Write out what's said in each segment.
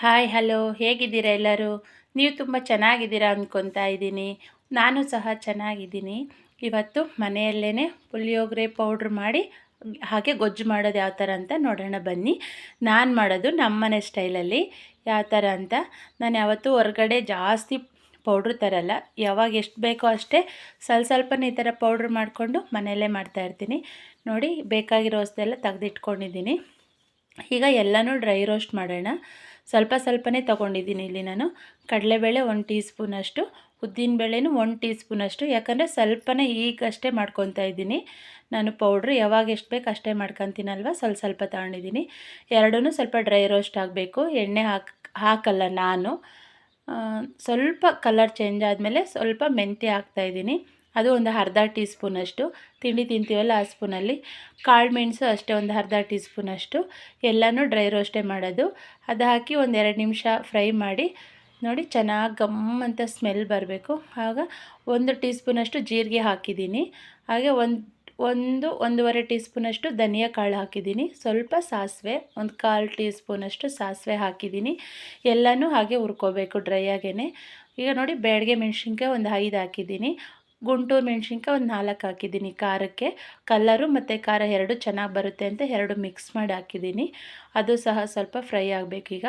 Hi hello ಹೇಗಿದ್ದೀರಾ ಎಲ್ಲರೂ? ನೀವು ತುಂಬ ಚೆನ್ನಾಗಿದ್ದೀರಾ ಅಂದ್ಕೊತಾ ಇದ್ದೀನಿ. ನಾನು ಸಹ ಚೆನ್ನಾಗಿದ್ದೀನಿ. ಇವತ್ತು ಮನೆಯಲ್ಲೇ ಪುಳಿಯೋಗರೆ ಪೌಡ್ರ್ ಮಾಡಿ ಹಾಗೆ ಗೊಜ್ಜು ಮಾಡೋದು ಯಾವ ಥರ ಅಂತ ನೋಡೋಣ ಬನ್ನಿ. ನಾನು ಮಾಡೋದು ನಮ್ಮನೆ ಸ್ಟೈಲಲ್ಲಿ ಯಾವ ಥರ ಅಂತ. ನಾನು ಯಾವತ್ತೂ ಹೊರಗಡೆ ಜಾಸ್ತಿ ಪೌಡ್ರ್ ತರಲ್ಲ. ಯಾವಾಗ ಎಷ್ಟು ಬೇಕೋ ಅಷ್ಟೇ ಸ್ವಲ್ಪನೇ ಈ ಥರ ಪೌಡ್ರ್ ಮಾಡಿಕೊಂಡು ಮನೆಯಲ್ಲೇ ಮಾಡ್ತಾಯಿರ್ತೀನಿ. ನೋಡಿ ಬೇಕಾಗಿರೋ ವಸ್ತೆಲ್ಲ ತೆಗೆದಿಟ್ಕೊಂಡಿದ್ದೀನಿ. ಈಗ ಎಲ್ಲನೂ ಡ್ರೈ ರೋಸ್ಟ್ ಮಾಡೋಣ. ಸ್ವಲ್ಪನೇ ತೊಗೊಂಡಿದ್ದೀನಿ ಇಲ್ಲಿ ನಾನು. ಕಡಲೆಬೇಳೆ 1 ಟೀ ಸ್ಪೂನಷ್ಟು, ಉದ್ದಿನಬೇಳೆನೂ 1 ಟೀ ಸ್ಪೂನಷ್ಟು. ಯಾಕಂದರೆ ಸ್ವಲ್ಪನೇ ಈಗಷ್ಟೇ ಮಾಡ್ಕೊತಾ ಇದ್ದೀನಿ ನಾನು ಪೌಡ್ರು. ಯಾವಾಗ ಎಷ್ಟು ಬೇಕು ಅಷ್ಟೇ ಮಾಡ್ಕೊತೀನಲ್ವ, ಸ್ವಲ್ಪ ತಗೊಂಡಿದ್ದೀನಿ. ಎರಡೂ ಸ್ವಲ್ಪ ಡ್ರೈ ರೋಸ್ಟ್ ಆಗಬೇಕು. ಎಣ್ಣೆ ಹಾಕಲ್ಲ ನಾನು. ಸ್ವಲ್ಪ ಕಲರ್ ಚೇಂಜ್ ಆದಮೇಲೆ ಸ್ವಲ್ಪ ಮೆಂತ್ಯ ಹಾಕ್ತಾಯಿದ್ದೀನಿ. ಅದು ಒಂದು ಅರ್ಧ ಟೀ ಸ್ಪೂನಷ್ಟು. ತಿಂಡಿ ತಿಂತೀವಲ್ಲ ಆ ಸ್ಪೂನಲ್ಲಿ. ಕಾಳು ಮೆಣಸು ಅಷ್ಟೇ ಒಂದು ಅರ್ಧ ಟೀ ಸ್ಪೂನಷ್ಟು. ಎಲ್ಲನೂ ಡ್ರೈ ರೋಸ್ಟೇ ಮಾಡೋದು. ಅದು ಹಾಕಿ ಒಂದು 2 ನಿಮಿಷ ಫ್ರೈ ಮಾಡಿ ನೋಡಿ ಚೆನ್ನಾಗಿ ಗಮ್ ಅಂತ ಸ್ಮೆಲ್ ಬರಬೇಕು. ಆಗ 1 ಟೀ ಸ್ಪೂನಷ್ಟು ಜೀರಿಗೆ ಹಾಕಿದ್ದೀನಿ. ಹಾಗೆ ಒಂದೂವರೆ ಟೀ ಸ್ಪೂನಷ್ಟು ಧನಿಯಾ ಕಾಳು ಹಾಕಿದ್ದೀನಿ. ಸ್ವಲ್ಪ ಸಾಸಿವೆ, ಒಂದು 1/4 ಟೀ ಸ್ಪೂನಷ್ಟು ಸಾಸಿವೆ ಹಾಕಿದ್ದೀನಿ. ಎಲ್ಲನೂ ಹಾಗೆ ಹುರ್ಕೋಬೇಕು ಡ್ರೈ ಆಗೇ. ಈಗ ನೋಡಿ ಬ್ಯಾಡಗೆ ಮೆಣಸಿನ್ಕಾಯಿ ಒಂದು 5 ಹಾಕಿದ್ದೀನಿ. ಗುಂಟೂರು ಮೆಣಸಿನ್ಕಾಯಿ ಒಂದು 4 ಹಾಕಿದ್ದೀನಿ. ಖಾರಕ್ಕೆ ಕಲ್ಲರು ಮತ್ತು ಖಾರ ಎರಡು ಚೆನ್ನಾಗಿ ಬರುತ್ತೆ ಅಂತ 2 ಮಿಕ್ಸ್ ಮಾಡಿ ಹಾಕಿದ್ದೀನಿ. ಅದು ಸಹ ಸ್ವಲ್ಪ ಫ್ರೈ ಆಗಬೇಕೀಗ.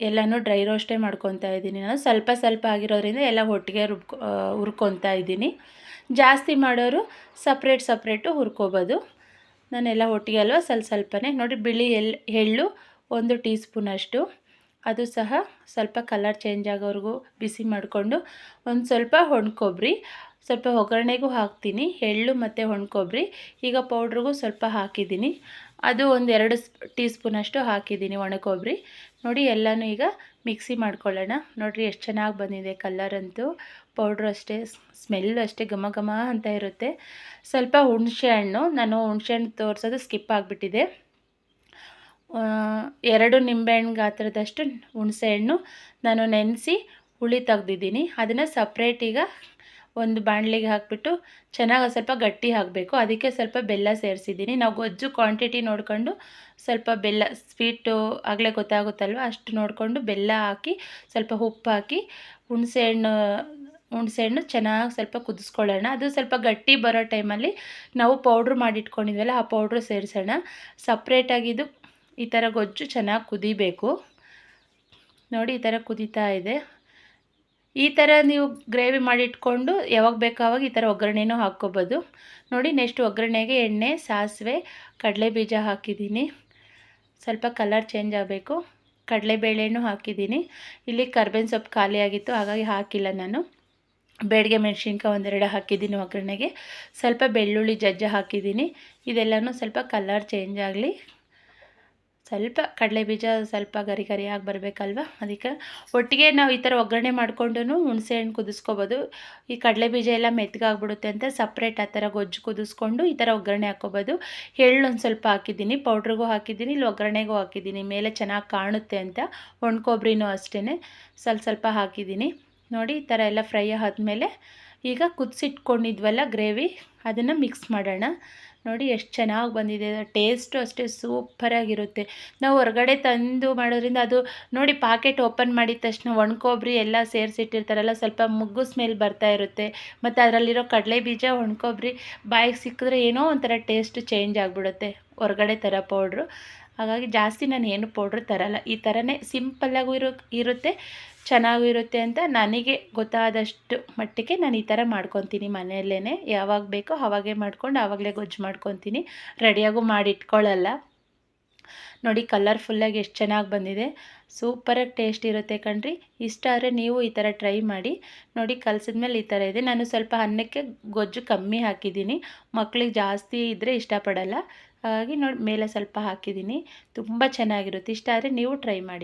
ಎಲ್ಲನೂ ಡ್ರೈ ರೋಸ್ಟೇ ಮಾಡ್ಕೊತಾ ಇದ್ದೀನಿ ನಾನು. ಸ್ವಲ್ಪ ಆಗಿರೋದ್ರಿಂದ ಎಲ್ಲ ಒಟ್ಟಿಗೆ ಹುರ್ಕೊತಾ ಇದ್ದೀನಿ. ಜಾಸ್ತಿ ಮಾಡೋರು ಸಪ್ರೇಟು ಹುರ್ಕೋಬೋದು. ನಾನೆಲ್ಲ ಒಟ್ಟಿಗೆ ಅಲ್ವ ಸ್ವಲ್ಪನೇ. ನೋಡಿ ಬಿಳಿ ಎಳ್ಳು 1 ಟೀ ಸ್ಪೂನಷ್ಟು. ಅದು ಸಹ ಸ್ವಲ್ಪ ಕಲರ್ ಚೇಂಜ್ ಆಗೋವರೆಗೂ ಬಿಸಿ ಮಾಡಿಕೊಂಡು, ಒಂದು ಸ್ವಲ್ಪ ಒಣಕೊಬ್ಬರಿ, ಸ್ವಲ್ಪ ಒಗ್ಗರಣೆಗೂ ಹಾಕ್ತೀನಿ ಎಳ್ಳು ಮತ್ತು ಒಣಕೊಬ್ಬರಿ. ಈಗ ಪೌಡ್ರಿಗೂ ಸ್ವಲ್ಪ ಹಾಕಿದ್ದೀನಿ. ಅದು ಒಂದು 2 ಟೀ ಸ್ಪೂನಷ್ಟು ಹಾಕಿದ್ದೀನಿ ಒಣಕೊಬ್ಬರಿ. ನೋಡಿ ಎಲ್ಲನೂ ಈಗ ಮಿಕ್ಸಿ ಮಾಡ್ಕೊಳ್ಳೋಣ. ನೋಡಿರಿ ಎಷ್ಟು ಚೆನ್ನಾಗಿ ಬಂದಿದೆ ಕಲರಂತೂ. ಪೌಡ್ರು ಅಷ್ಟೇ, ಸ್ಮೆಲ್ಲು ಅಷ್ಟೇ ಘಮ ಘಮ ಅಂತ ಇರುತ್ತೆ. ಸ್ವಲ್ಪ ಹುಣಸೆ ಹಣ್ಣು, ನಾನು ಹುಣಸೆ ಹಣ್ಣು ತೋರಿಸೋದು ಸ್ಕಿಪ್ ಆಗಿಬಿಟ್ಟಿದೆ. 2 ನಿಂಬೆಹಣ್ಣು ಗಾತ್ರದಷ್ಟು ಹುಣಸೆ ಹಣ್ಣು ನಾನು ನೆನೆಸಿ ಹುಳಿ ತೆಗ್ದಿದ್ದೀನಿ. ಅದನ್ನು ಸಪ್ರೇಟ್ ಈಗ ಒಂದು ಬಾಣಲಿಗೆ ಹಾಕಿಬಿಟ್ಟು ಚೆನ್ನಾಗಿ ಸ್ವಲ್ಪ ಗಟ್ಟಿ ಹಾಕಬೇಕು. ಅದಕ್ಕೆ ಸ್ವಲ್ಪ ಬೆಲ್ಲ ಸೇರಿಸಿದ್ದೀನಿ. ನಾವು ಗೊಜ್ಜು ಕ್ವಾಂಟಿಟಿ ನೋಡಿಕೊಂಡು ಸ್ವಲ್ಪ ಬೆಲ್ಲ, ಸ್ವೀಟು ಆಗಲೇ ಗೊತ್ತಾಗುತ್ತಲ್ವ, ಅಷ್ಟು ನೋಡಿಕೊಂಡು ಬೆಲ್ಲ ಹಾಕಿ ಸ್ವಲ್ಪ ಉಪ್ಪು ಹಾಕಿ ಹುಣಸೆಹಣ್ಣು ಚೆನ್ನಾಗಿ ಸ್ವಲ್ಪ ಕುದಿಸ್ಕೊಳ್ಳೋಣ. ಅದು ಸ್ವಲ್ಪ ಗಟ್ಟಿ ಬರೋ ಟೈಮಲ್ಲಿ ನಾವು ಪೌಡ್ರ್ ಮಾಡಿಟ್ಕೊಂಡಿದ್ವಲ್ಲ ಆ ಪೌಡ್ರು ಸೇರಿಸೋಣ. ಸಪ್ರೇಟಾಗಿದ್ದು ಈ ಥರ ಗೊಜ್ಜು ಚೆನ್ನಾಗಿ ಕುದಿಬೇಕು. ನೋಡಿ ಈ ಥರ ಕುದೀತಾ ಇದೆ. ಈ ಥರ ನೀವು ಗ್ರೇವಿ ಮಾಡಿಟ್ಕೊಂಡು ಯಾವಾಗ ಬೇಕೋ ಆವಾಗ ಈ ಥರ ಒಗ್ಗರಣೆನೂ ಹಾಕ್ಕೋಬೋದು. ನೋಡಿ ನೆಕ್ಸ್ಟ್ ಒಗ್ಗರಣೆಗೆ ಎಣ್ಣೆ, ಸಾಸಿವೆ, ಕಡಲೆಬೀಜ ಹಾಕಿದ್ದೀನಿ. ಸ್ವಲ್ಪ ಕಲರ್ ಚೇಂಜ್ ಆಗಬೇಕು. ಕಡಲೆಬೇಳೆನೂ ಹಾಕಿದ್ದೀನಿ. ಇಲ್ಲಿ ಕರ್ಬೇವಿನ ಸೊಪ್ಪು ಖಾಲಿಯಾಗಿತ್ತು, ಹಾಗಾಗಿ ಹಾಕಿಲ್ಲ ನಾನು. ಬ್ಯಾಡಗೆ ಮೆಣಸಿನ್ಕಾಯಿ 1-2 ಹಾಕಿದ್ದೀನಿ ಒಗ್ಗರಣೆಗೆ. ಸ್ವಲ್ಪ ಬೆಳ್ಳುಳ್ಳಿ ಜಜ್ಜ ಹಾಕಿದ್ದೀನಿ. ಇದೆಲ್ಲನೂ ಸ್ವಲ್ಪ ಕಲರ್ ಚೇಂಜ್ ಆಗಲಿ. ಸ್ವಲ್ಪ ಕಡಲೆಬೀಜ ಸ್ವಲ್ಪ ಗರಿ ಗರಿಯಾಗಿ ಬರಬೇಕಲ್ವ, ಅದಕ್ಕೆ ಒಟ್ಟಿಗೆ ನಾವು ಈ ಥರ ಒಗ್ಗರಣೆ ಮಾಡಿಕೊಂಡು ಹುಣಸೆಹಣ್ಣು ಕುದಿಸ್ಕೋಬೋದು. ಈ ಕಡಲೆಬೀಜ ಎಲ್ಲ ಮೆತ್ತಗಾಗ್ಬಿಡುತ್ತೆ ಅಂತ ಸಪ್ರೇಟ್ ಆ ಥರ ಗೊಜ್ಜು ಕುದಿಸ್ಕೊಂಡು ಈ ಥರ ಒಗ್ಗರಣೆ ಹಾಕ್ಕೋಬೋದು. ಎಳ್ಳು ಒಂದು ಸ್ವಲ್ಪ ಹಾಕಿದ್ದೀನಿ, ಪೌಡ್ರಿಗೂ ಹಾಕಿದ್ದೀನಿ, ಇಲ್ಲಿ ಒಗ್ಗರಣೆಗೂ ಹಾಕಿದ್ದೀನಿ, ಮೇಲೆ ಚೆನ್ನಾಗಿ ಕಾಣುತ್ತೆ ಅಂತ. ಒಣಕೊಬ್ಬರಿನೂ ಅಷ್ಟೇ ಸ್ವಲ್ಪ ಹಾಕಿದ್ದೀನಿ. ನೋಡಿ ಈ ಥರ ಎಲ್ಲ ಫ್ರೈ ಆದಮೇಲೆ ಈಗ ಕುದಿಸಿಟ್ಕೊಂಡಿದ್ವಲ್ಲ ಗ್ರೇವಿ, ಅದನ್ನು ಮಿಕ್ಸ್ ಮಾಡೋಣ. ನೋಡಿ ಎಷ್ಟು ಚೆನ್ನಾಗಿ ಬಂದಿದೆ. ಟೇಸ್ಟು ಅಷ್ಟೇ ಸೂಪರಾಗಿರುತ್ತೆ. ನಾವು ಹೊರಗಡೆ ತಂದು ಮಾಡೋದ್ರಿಂದ ಅದು ನೋಡಿ ಪ್ಯಾಕೆಟ್ ಓಪನ್ ಮಾಡಿದ ತಕ್ಷಣ ಒಣಕೊಬ್ಬರಿ ಎಲ್ಲ ಸೇರಿಸಿಟ್ಟಿರ್ತಾರಲ್ಲ, ಸ್ವಲ್ಪ ಮುಗ್ಗು ಸ್ಮೆಲ್ ಬರ್ತಾ ಇರುತ್ತೆ. ಮತ್ತು ಅದರಲ್ಲಿರೋ ಕಡಲೆಬೀಜ, ಒಣಕೊಬ್ಬರಿ ಬಾಯಿಗೆ ಸಿಕ್ಕಿದ್ರೆ ಏನೋ ಒಂಥರ ಟೇಸ್ಟ್ ಚೇಂಜ್ ಆಗಿಬಿಡುತ್ತೆ ಹೊರಗಡೆ ಥರ ಪೌಡ್ರು. ಹಾಗಾಗಿ ಜಾಸ್ತಿ ನಾನು ಏನು ಪೌಡ್ರ್ ತರಲ್ಲ. ಈ ಥರನೇ ಸಿಂಪಲ್ಲಾಗೂ ಇರುತ್ತೆ, ಚೆನ್ನಾಗೂ ಇರುತ್ತೆ ಅಂತ ನನಗೆ ಗೊತ್ತಾದಷ್ಟು ಮಟ್ಟಿಗೆ ನಾನು ಈ ಥರ ಮಾಡ್ಕೊತೀನಿ ಮನೆಯಲ್ಲೇ. ಯಾವಾಗ ಬೇಕೋ ಆವಾಗೇ ಮಾಡ್ಕೊಂಡು ಆವಾಗಲೇ ಗೊಜ್ಜು ಮಾಡ್ಕೊತೀನಿ. ರೆಡಿಯಾಗೂ ಮಾಡಿ ಇಟ್ಕೊಳ್ಳಲ್ಲ. ನೋಡಿ ಕಲರ್ಫುಲ್ಲಾಗಿ ಎಷ್ಟು ಚೆನ್ನಾಗಿ ಬಂದಿದೆ. ಸೂಪರಾಗಿ ಟೇಸ್ಟ್ ಇರುತ್ತೆ ಕಣ್ರಿ. ಇಷ್ಟ ಆದರೆ ನೀವು ಈ ಥರ ಟ್ರೈ ಮಾಡಿ. ನೋಡಿ ಕಲಸಿದ್ಮೇಲೆ ಈ ಥರ ಇದೆ. ನಾನು ಸ್ವಲ್ಪ ಅನ್ನಕ್ಕೆ ಗೊಜ್ಜು ಕಮ್ಮಿ ಹಾಕಿದ್ದೀನಿ. ಮಕ್ಕಳಿಗೆ ಜಾಸ್ತಿ ಇದ್ದರೆ ಇಷ್ಟಪಡಲ್ಲ, ಹಾಗಾಗಿ ನೋಡಿ ಮೇಲೆ ಸ್ವಲ್ಪ ಹಾಕಿದ್ದೀನಿ. ತುಂಬ ಚೆನ್ನಾಗಿರುತ್ತೆ. ಇಷ್ಟ ಆದರೆ ನೀವು ಟ್ರೈ ಮಾಡಿ.